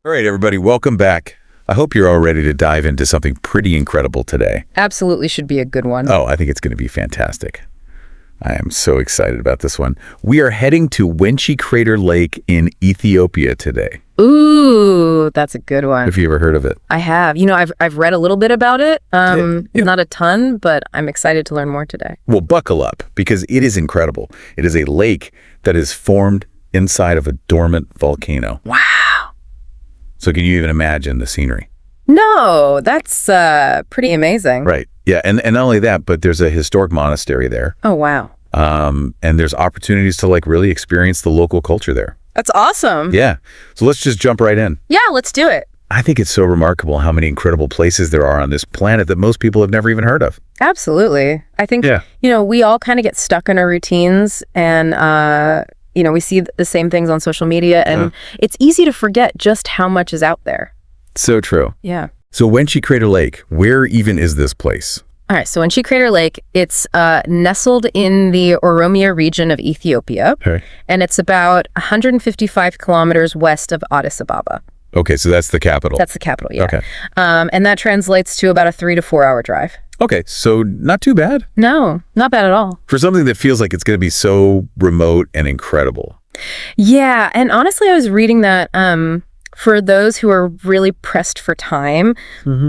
All right, everybody, welcome back. I hope you're all ready to dive into something pretty incredible today. Absolutely should be a good one. Oh, I think it's going to be fantastic. I am so excited about this one. We are heading to Wenchi Crater Lake in Ethiopia today. Ooh, that's a good one. Have you ever heard of it? I have. I've read a little bit about it. Not a ton, but I'm excited to learn more today. Well, buckle up, because it is incredible. It is a lake that is formed inside of a dormant volcano. Wow. So can you even imagine the scenery? No, that's pretty amazing. Right. Yeah, and not only that, but there's a historic monastery there. Oh, wow. And there's opportunities to really experience the local culture there. That's awesome. Yeah. So let's just jump right in. Yeah, let's do it. I think it's so remarkable how many incredible places there are on this planet that most people have never even heard of. Absolutely. I think, we all kind of get stuck in our routines and, we see the same things on social media, and it's easy to forget just how much is out there. So true. Yeah. So Wenchi Crater Lake, where even is this place? All right, so Wenchi Crater Lake, it's nestled in the Oromia region of Ethiopia, and it's about 155 kilometers west of Addis Ababa. Okay, so that's the capital. That's the capital, yeah. Okay. And that translates to about a 3 to 4 hour drive. Okay, so not too bad. No, not bad at all. For something that feels like it's going to be so remote and incredible. Yeah, and honestly, I was reading that for those who are really pressed for time,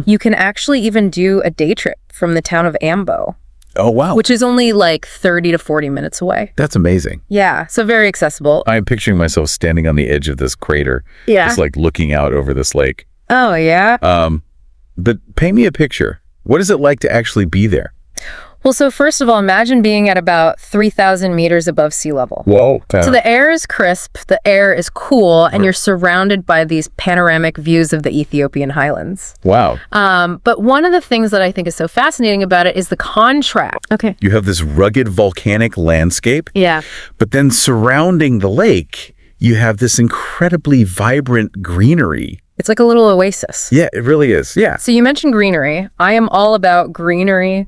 you can actually even do a day trip from the town of Ambo. Oh, wow. Which is only like 30 to 40 minutes away. That's amazing. Yeah, so very accessible. I'm picturing myself standing on the edge of this crater. Yeah. Just looking out over this lake. Oh, yeah? But paint me a picture. What is it like to actually be there? Well, so first of all, imagine being at about 3,000 meters above sea level. Whoa. So the air is crisp, the air is cool, and you're surrounded by these panoramic views of the Ethiopian highlands. Wow. But one of the things that I think is so fascinating about it is the contrast. Okay. You have this rugged volcanic landscape. Yeah. But then surrounding the lake, you have this incredibly vibrant greenery. It's like a little oasis. Yeah, it really is. Yeah. So you mentioned greenery. I am all about greenery.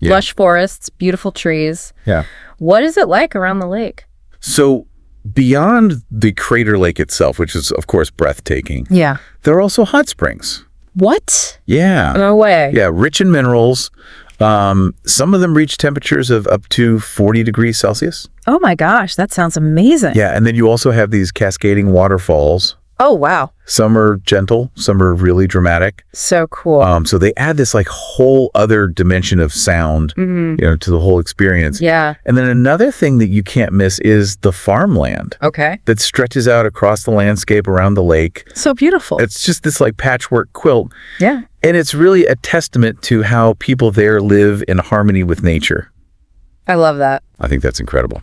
Yeah. Lush forests, beautiful trees. Yeah. What is it like around the lake? So beyond the crater lake itself, which is, of course, breathtaking, Yeah. there are also hot springs. What? Yeah. No way. Yeah, rich in minerals. Some of them reach temperatures of up to 40 degrees Celsius. Oh my gosh, that sounds amazing. Yeah, and then you also have these cascading waterfalls. Oh, wow. Some are gentle, some are really dramatic. So cool. So they add this whole other dimension of sound, to the whole experience. Yeah. And then another thing that you can't miss is the farmland. Okay. That stretches out across the landscape around the lake. So beautiful. It's just this patchwork quilt. Yeah. And it's really a testament to how people there live in harmony with nature. I love that. I think that's incredible.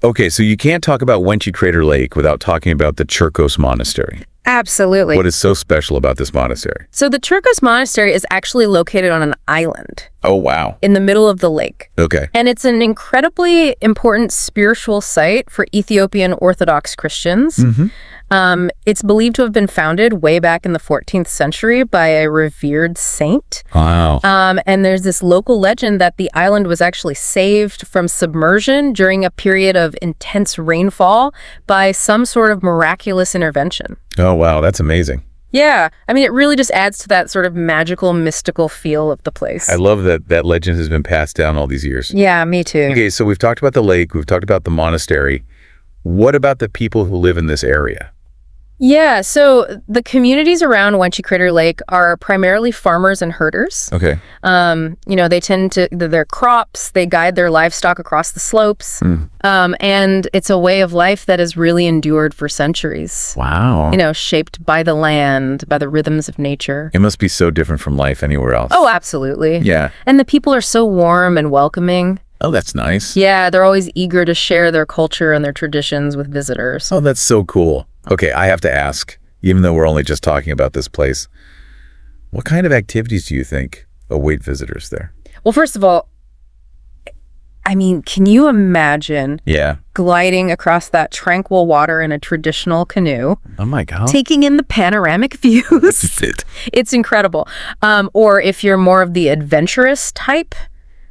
Okay, so you can't talk about Wenchi Crater Lake without talking about the Cherkos Monastery. Absolutely. What is so special about this monastery? So the Cherkos Monastery is actually located on an island. Oh, wow. In the middle of the lake. Okay. And it's an incredibly important spiritual site for Ethiopian Orthodox Christians. It's believed to have been founded way back in the 14th century by a revered saint. Wow. And there's this local legend that the island was actually saved from submersion during a period of intense rainfall by some sort of miraculous intervention. Oh, wow. That's amazing. Yeah. I mean, it really just adds to that sort of magical, mystical feel of the place. I love that that legend has been passed down all these years. Yeah, me too. Okay, so we've talked about the lake. We've talked about the monastery. What about the people who live in this area? Yeah, so the communities around Wenchi Crater Lake are primarily farmers and herders. Okay. They tend to, their crops, they guide their livestock across the slopes. And it's a way of life that has really endured for centuries. Wow. Shaped by the land, by the rhythms of nature. It must be so different from life anywhere else. Oh, absolutely. Yeah. And the people are so warm and welcoming. Oh, that's nice. Yeah, they're always eager to share their culture and their traditions with visitors. Oh, that's so cool. Okay, I have to ask, even though we're only just talking about this place, what kind of activities do you think await visitors there? Well, first of all, I mean, can you imagine gliding across that tranquil water in a traditional canoe? Oh my God. Taking in the panoramic views. It's incredible. Or if you're more of the adventurous type,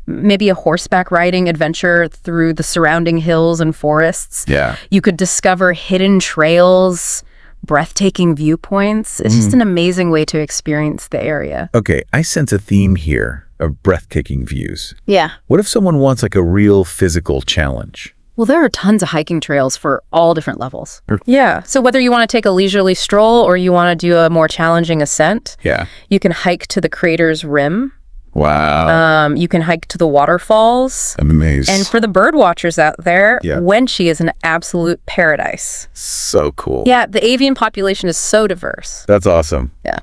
maybe a horseback riding adventure through the surrounding hills and forests. Yeah. You could discover hidden trails, breathtaking viewpoints. It's just an amazing way to experience the area. Okay, I sense a theme here of breathtaking views. Yeah. What if someone wants like a real physical challenge? Well, there are tons of hiking trails for all different levels. Yeah. So whether you want to take a leisurely stroll or you want to do a more challenging ascent, Yeah. you can hike to the crater's rim. Wow. You can hike to the waterfalls. I'm amazed. And for the bird watchers out there, Yeah. Wenchi is an absolute paradise. So cool. Yeah, the avian population is so diverse. That's awesome. Yeah.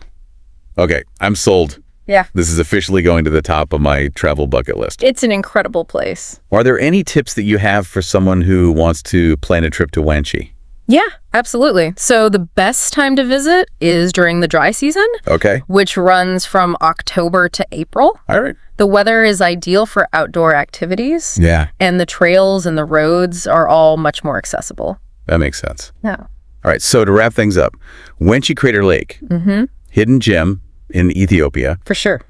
Okay, I'm sold. Yeah. This is officially going to the top of my travel bucket list. It's an incredible place. Are there any tips that you have for someone who wants to plan a trip to Wenchi? Yeah, absolutely. So the best time to visit is during the dry season, Okay. which runs from October to April. All right. The weather is ideal for outdoor activities, Yeah, and the trails and the roads are all much more accessible. that makes sense. Yeah. All right, so to wrap things up, Wenchi Crater Lake, hidden gem in Ethiopia, For sure.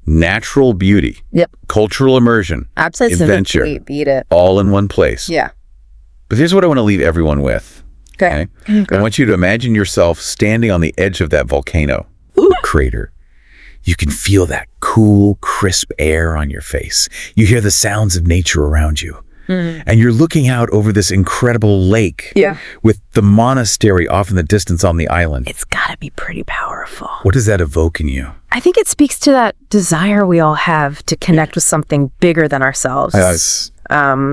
natural beauty, Yep. cultural immersion, Absolutely. adventure, Beat it. all in one place. Yeah. But here's what I want to leave everyone with. Okay. I want you to imagine yourself standing on the edge of that volcano crater. You can feel that cool, crisp air on your face. You hear the sounds of nature around you. And you're looking out over this incredible lake Yeah. with the monastery off in the distance on the island. It's got to be pretty powerful. What does that evoke in you? I think it speaks to that desire we all have to connect with something bigger than ourselves.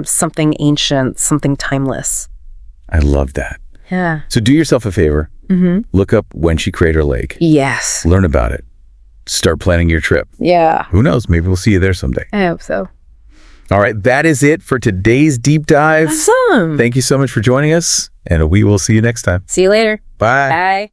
Something ancient, something timeless. I love that. Yeah. So do yourself a favor. Look up Wenchi Crater Lake. Yes. Learn about it. Start planning your trip. Yeah. Who knows? Maybe we'll see you there someday. I hope so. All right, that is it for today's deep dive. Awesome. Thank you so much for joining us, and we will see you next time. See you later. Bye. Bye.